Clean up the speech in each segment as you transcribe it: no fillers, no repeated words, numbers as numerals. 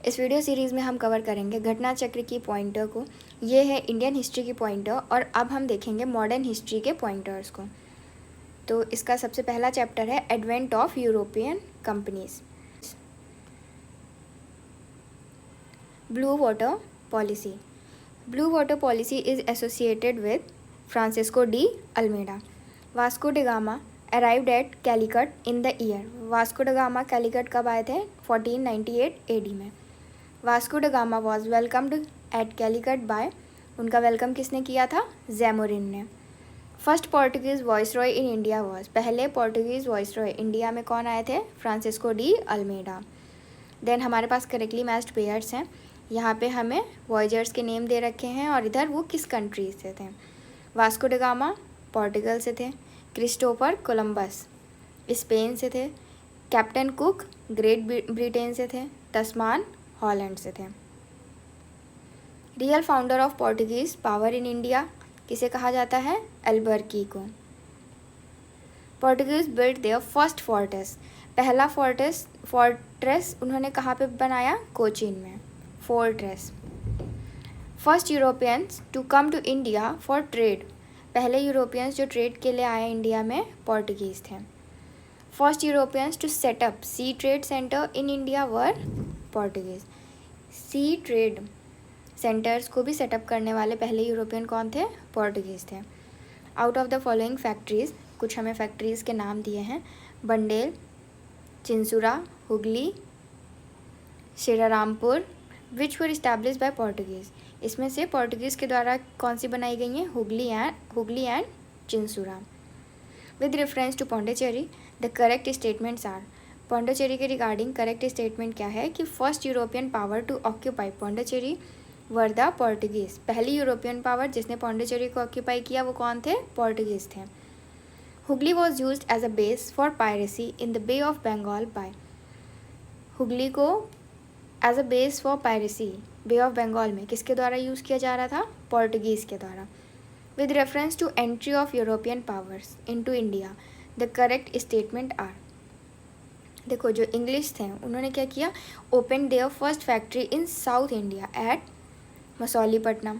इस video series में हम कवर करेंगे घटना चक्र की पॉइंटर को। ये है इंडियन हिस्ट्री की पॉइंटर और अब हम देखेंगे मॉडर्न हिस्ट्री के पॉइंटर्स को। तो इसका सबसे पहला चैप्टर है advent of European companies. Blue water policy. Blue water policy is associated with Francisco de Almeida. Vasco da Gama arrived at Calicut in the year. Vasco da Gama Calicut कब आए थे? 1498 एडी में। Vasco da Gama was welcomed at Calicut by, उनका welcome किसने किया था? जैमोरिन ने। First Portuguese viceroy in India was, पहले पोर्टुगीज वॉइसरॉय इंडिया में कौन आए थे? Francisco de Almeida. देन हमारे पास करेक्टली मैच्ड पेयर्स हैं। यहाँ पे हमें वॉयजर्स के नेम दे रखे हैं और इधर वो किस कंट्री से थे। वास्को ड गामा पोर्टुगल से थे। क्रिस्टोफर कोलंबस स्पेन से थे। कैप्टन कुक ग्रेट ब्रिटेन से थे। तस्मान हॉलैंड से थे। Real founder of Portuguese power in India किसे कहा जाता है? अल्बर्की को। Portuguese built their first fortress, पहला फोर्ट्रेस उन्होंने कहाँ पे बनाया? कोचीन में। Fortress. First Europeans to come to India for trade, पहले यूरोपियंस जो ट्रेड के लिए आए इंडिया में पोर्टुगीज थे। First Europeans to set up sea trade centre in India were Portuguese. Sea trade centres को भी सेटअप करने वाले पहले यूरोपियन कौन थे? पोर्टुगीज थे। Out of the following factories, कुछ हमें फैक्ट्रीज़ के नाम दिए हैं। Bundle, Chinsurah, Hooghly, Shrirampur, which were establish by Portuguese. इसमें से पोर्टुगीज़ के द्वारा कौन सी बनाई गई हैं? Hooghly and Chinsurah. With reference to Pondicherry the correct statements are, Pondicherry के रिगार्डिंग करेक्ट स्टेटमेंट क्या है? कि first European power to occupy Pondicherry were the Portuguese, पहली यूरोपियन पावर जिसने पौंडीचेरी को ऑक्यूपाई किया वो कौन थे? पोर्टुगीज थे। Hooghly was use as a base for piracy in the bay of Bengal by, Hooghly को as a base for piracy bay of Bengal में किसके द्वारा यूज़ किया जा रहा था? पोर्टुगीज़ के द्वारा। With reference to entry of European powers into India the correct statement are, देखो जो इंग्लिश थे उन्होंने क्या किया? Open their first factory in south India at Masulipatnam.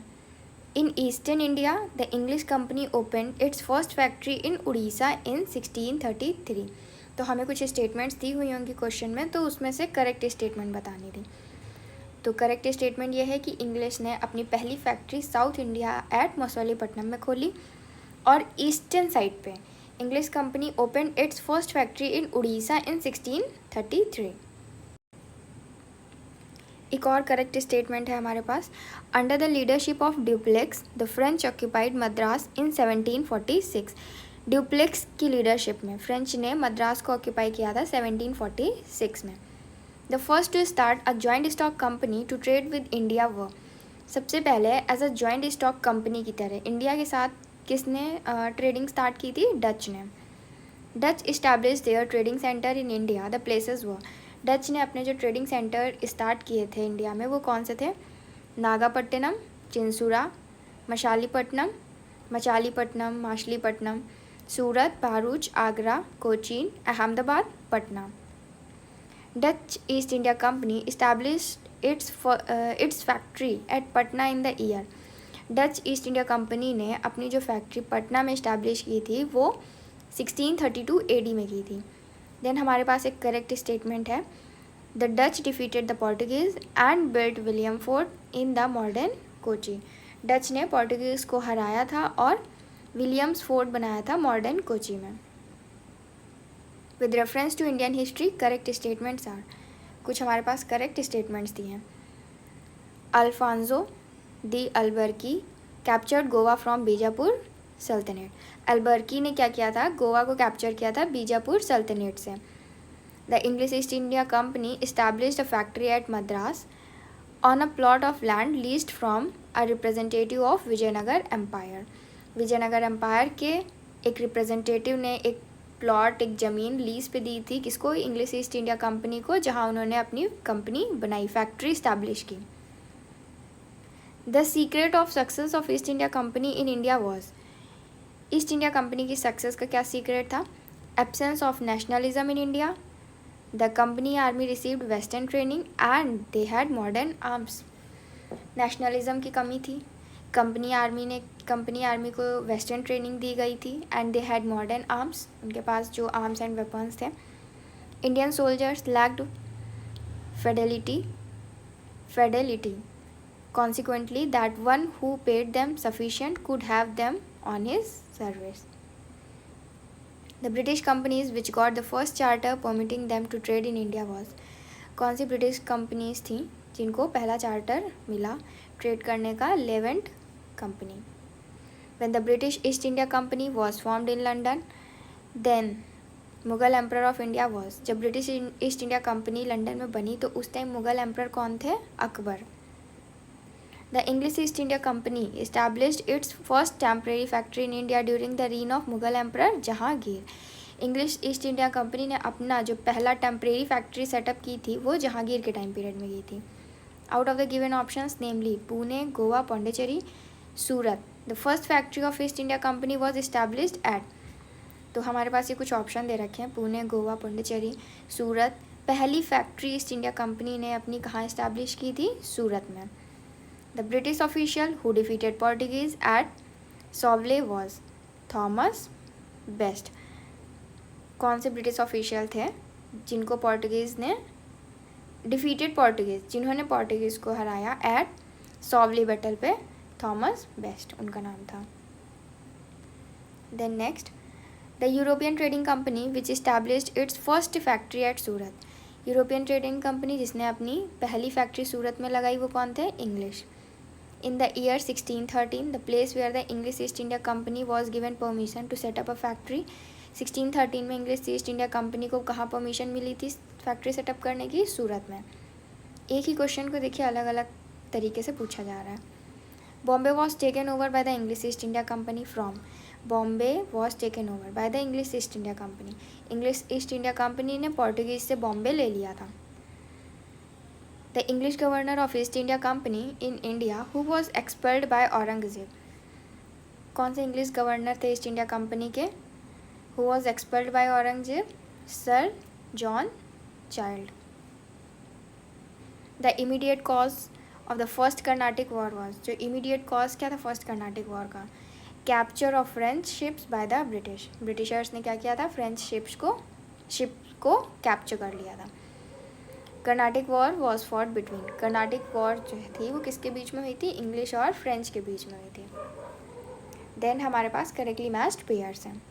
In eastern India the English company open its first factory in Orissa in 1633। तो हमें कुछ statements दी हुई होंगी क्वेश्चन में, तो उसमें से करेक्ट स्टेटमेंट बतानी थी। तो करेक्ट स्टेटमेंट ये है कि इंग्लिश ने अपनी पहली factory south India at Masulipatnam में खोली और ईस्टर्न साइड पे English company open its first factory in Orissa in 1633। एक और करेक्ट स्टेटमेंट है हमारे पास। Under the leadership of Dupleix the French occupied Madras in 1746। Dupleix की लीडरशिप में फ्रेंच ने मद्रास को ऑक्यूपाई किया था 1746 में। The first to start a joint stock company to trade with India व, सबसे पहले as a joint stock company की तरह इंडिया के साथ किसने ट्रेडिंग स्टार्ट की थी? डच ने। Dutch establish there trading centre in India the places were, Dutch ने अपने जो ट्रेडिंग सेंटर स्टार्ट किए थे इंडिया में वो कौन से थे? Nagapattinam, Chinsura, Machilipatnam, Machilipatnam, Surat, Bharuch, Agra, Cochin, Ahmedabad, Patna. Dutch East India company established its factory at Patna in the year, Dutch East India company ने अपनी जो फैक्ट्री पटना में इस्टेब्लिश की थी वो 1632 एडी में की थी। देन हमारे पास एक करेक्ट स्टेटमेंट है। The Dutch defeated the Portuguese and built William fort in the modern Kochi, Dutch ने पोर्टुगीज़ को हराया था और विलियम्स फोर्ट बनाया था मॉडर्न कोची में। With reference to Indian history correct statements are, कुछ हमारे पास करेक्ट स्टेटमेंट्स दिए हैं। Alfonso de Albuquerque captured Goa from Bijapur Sultanate, Albuquerque ने क्या किया था? गोवा को कैप्चर किया था बीजापुर सल्तनत से। The English East India company established a factory at Madras on a plot of land leased from a representative of Vijayanagar empire, Vijayanagar empire के एक रिप्रेजेंटेटिव ने एक प्लॉट, एक ज़मीन लीज पे दी थी किसको? इंग्लिश ईस्ट इंडिया कंपनी को, जहाँ उन्होंने अपनी कंपनी बनाई, फैक्ट्री इस्टेब्लिश की। The secret of success of East India Company in India was, east India company की सक्सेस का क्या सीक्रेट था? Absence of nationalism in India, the company army received western training and they had modern arms. Nationalism की कमी थी। Company army को western training दी गई थी and they had modern arms, उनके पास जो आर्म्स एंड वेपन्स थे। Indian soldiers lacked fidelity. Consequently, that one who paid them sufficient could have them on his service. The British companies which got the first charter permitting them to trade in India was, कौन सी British companies थी जिनको पहला charter मिला trade करने का? Levant company. When the British East India Company was formed in London, then Mughal emperor of India was, जब British East India company London में बनी तो उस टाइम मुगल एम्पर कौन थे? Akbar. The English East India company established its first temporary factory in India during the reign of Mughal emperor Jahangir. English East India company ने अपना जो पहला टेम्परेरी फैक्ट्री सेटअप की थी वो जहांगीर के टाइम पीरियड में की थी। Out of the given options namely Pune, Goa, Pondicherry, Surat, the first factory of East India Company was established at, तो हमारे पास ये कुछ ऑप्शन दे रखे हैं, पुणे, गोवा, पौंडीचेरी, सूरत। पहली फैक्ट्री ईस्ट इंडिया कंपनी ने अपनी कहाँ इस्टेब्लिश की थी? सूरत में। The British official who defeated Portuguese at Swally was Thomas Best. कौन से ब्रिटिश ऑफिशियल थे जिनको पोर्टुगीज़ ने डिफीटेड पोर्टुगीज, जिन्होंने पोर्टुगीज़ को हराया एट सॉवले बैटल पे? थॉमस बेस्ट उनका नाम था। Then next, the European trading company which established its first factory at Surat. European trading company जिसने अपनी पहली फैक्ट्री सूरत में लगाई वो कौन थे? English. In the year 1613 the place where the English East India Company was given permission to set up a factory. 1613 में English East India Company को कहाँ परमिशन मिली थी फैक्ट्री सेटअप करने की? सूरत में। एक ही क्वेश्चन को देखिए अलग अलग तरीके से पूछा जा रहा है। Bombay was taken over by the English East India Company from, Bombay was taken over by the English East India Company. English East India company ने पोर्टुगीज से बॉम्बे ले लिया था। The English governor of East India Company in India who was expelled by Aurangzeb. कौन से English governor थे East India Company के who was expelled by Aurangzeb? Sir John Child. The immediate cause of the first Carnatic war was, जो immediate cause क्या था first Carnatic war का? Capture of French ships by the British. Britishers ने क्या किया था? फ्रेंच शिप को कैप्चर कर लिया था। Carnatic war was fought between, Carnatic war जो थी वो किसके बीच में हुई थी? इंग्लिश और फ्रेंच के बीच में हुई थी। देन हमारे पास करेक्टली मैच्ड पेयर्स हैं,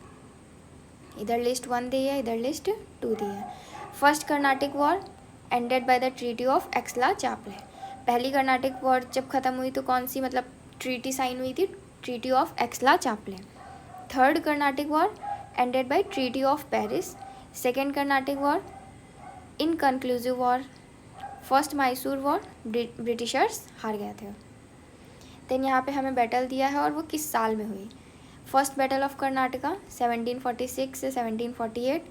इधर लिस्ट 1 दी है, इधर लिस्ट 2 दी है। First Carnatic war ended by the treaty of Aix-la-Chapelle. पहली कर्नाटिक वॉर जब ख़त्म हुई तो कौन सी ट्रीटी साइन हुई थी? Treaty of Aix-la-Chapelle. Third Carnatic war ended by treaty of Paris. Second Carnatic war inconclusive war. First Mysore war Britishers हार गए थे। देन यहाँ पे हमें बैटल दिया है और वो किस साल में हुई? फर्स्ट बैटल ऑफ कर्नाटका 1746 से 1748।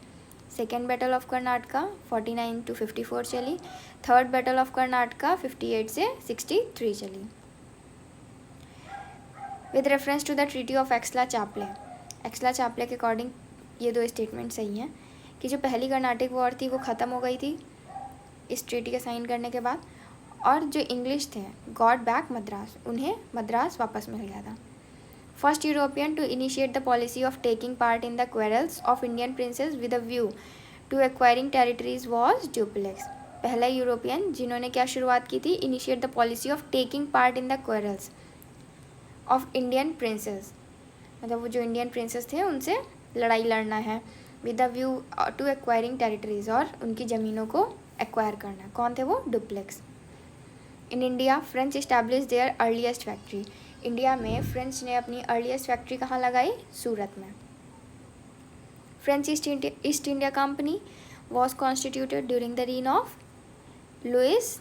Second battle of Karnataka 49 to 54 चली। थर्ड बैटल ऑफ कर्नाटका 58 से 63 चली। With reference to the treaty of Aix-la-Chapelle, Aix-la-Chapelle के अकॉर्डिंग ये दो स्टेटमेंट सही हैं कि जो पहली कर्नाटिक वॉर थी वो ख़त्म हो गई थी इस ट्रीटी के साइन करने के बाद, और जो इंग्लिश थे गॉट बैक मद्रास, उन्हें मद्रास वापस मिल गया था। First European to initiate the policy of taking part in the quarrels of Indian princes with a view to acquiring territories was Dupleix. पहला यूरोपियन जिन्होंने क्या शुरुआत की थी? Initiate the policy of taking part in the quarrels of Indian princes, मतलब वो जो Indian princess थे उनसे लड़ाई लड़ना है with a view to acquiring territories, और उनकी ज़मीनों को एक्वायर करना। कौन थे वो? Dupleix. In India French establish their earliest factory. India में फ्रेंच ने अपनी अर्लीस्ट फैक्ट्री कहाँ लगाई? सूरत में। French East India Company was constituted during the reign of Louis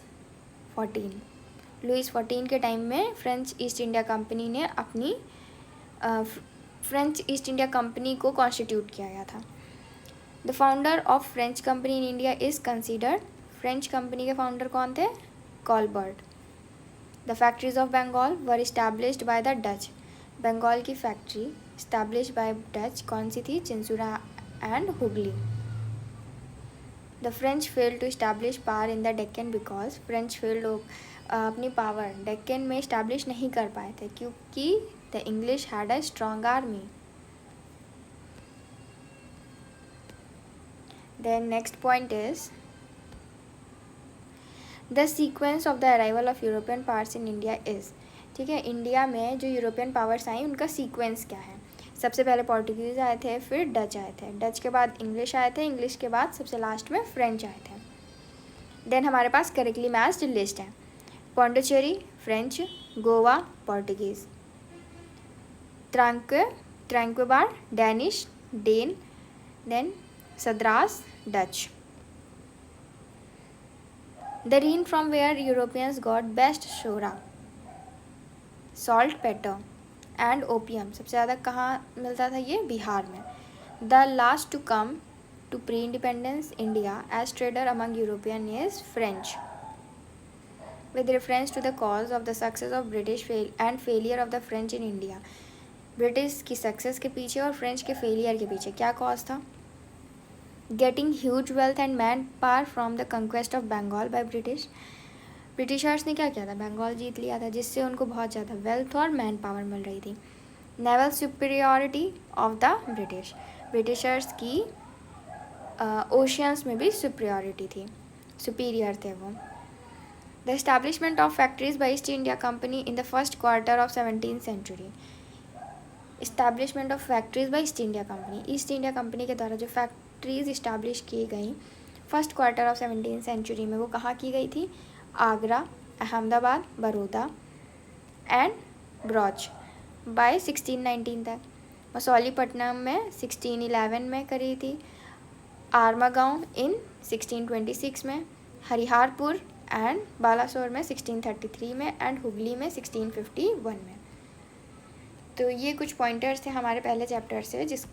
14। Louis 14 के टाइम में फ्रेंच ईस्ट इंडिया कंपनी ने अपनी फ्रेंच ईस्ट इंडिया कंपनी को कॉन्स्टिट्यूट किया गया था। The founder of French company in India is considered, French company के founder कौन थे? Colbert. The factories of Bengal were established by the Dutch. Bengal की फैक्ट्री इस्टेब्लिश बाय डच कौन सी थी? Chinsurah and Hooghly. The French failed to establish power in the Deccan because French failed लोग अपनी power Deccan में इस्टेब्लिश नहीं कर पाए थे क्योंकि the English had a strong army. Then next point is the sequence of the arrival of European powers in India is. ठीक है, इंडिया में जो यूरोपियन पावर्स आई उनका सीक्वेंस क्या है. सबसे पहले पोर्टुगीज़ आए थे, फिर डच आए थे, डच के बाद इंग्लिश आए थे, इंग्लिश के बाद सबसे लास्ट में फ्रेंच आए थे. देन हमारे पास करेक्टली मैच्ड लिस्ट है. Pondicherry French, Goa Portuguese, Tranquebar Danish, Dane, then Sadras Dutch. The region from where Europeans got best soda, salt, pepper and opium. सबसे ज़्यादा कहाँ मिलता था ये? बिहार में. The last to come to pre-independence India as trader among European is French. With reference to the cause of the success of British and failure of the French in India. British की success के पीछे और French के failure के पीछे क्या cause था? Getting huge wealth and man power from the conquest of Bengal by British. Britishers ने क्या किया था? बंगाल जीत लिया था, जिससे उनको बहुत ज़्यादा वेल्थ और मैन पावर मिल रही थी. Naval superiority of the British. Britishers की ओशियंस में भी सुपीरियॉरिटी थी, सुपीरियर थे वो. The establishment of factories by East India Company in the first quarter of 17th century. Establishment of factories by East India Company. East India Company के द्वारा जो factories establish की गई first quarter of 17th century में, वो कहाँ की गई थी? आगरा, अहमदाबाद, बड़ौदा एंड ब्रॉच बाय 1619 तक. मसौलीपट्टनम में 1611 में करी थी, आरमागांव इन 1626 में, हरिहरपुर एंड बालासोर में 1633 में एंड हुगली में 1651 में. तो ये कुछ पॉइंटर्स थे हमारे पहले चैप्टर से, जिस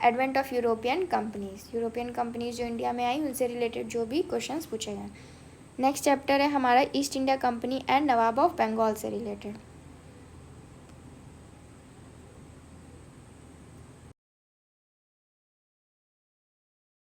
advent of European companies, European companies जो इंडिया में आई उनसे रिलेटेड जो भी क्वेश्चंस पूछे गए. नेक्स्ट चैप्टर है हमारा East India Company and Nawab of Bengal से रिलेटेड.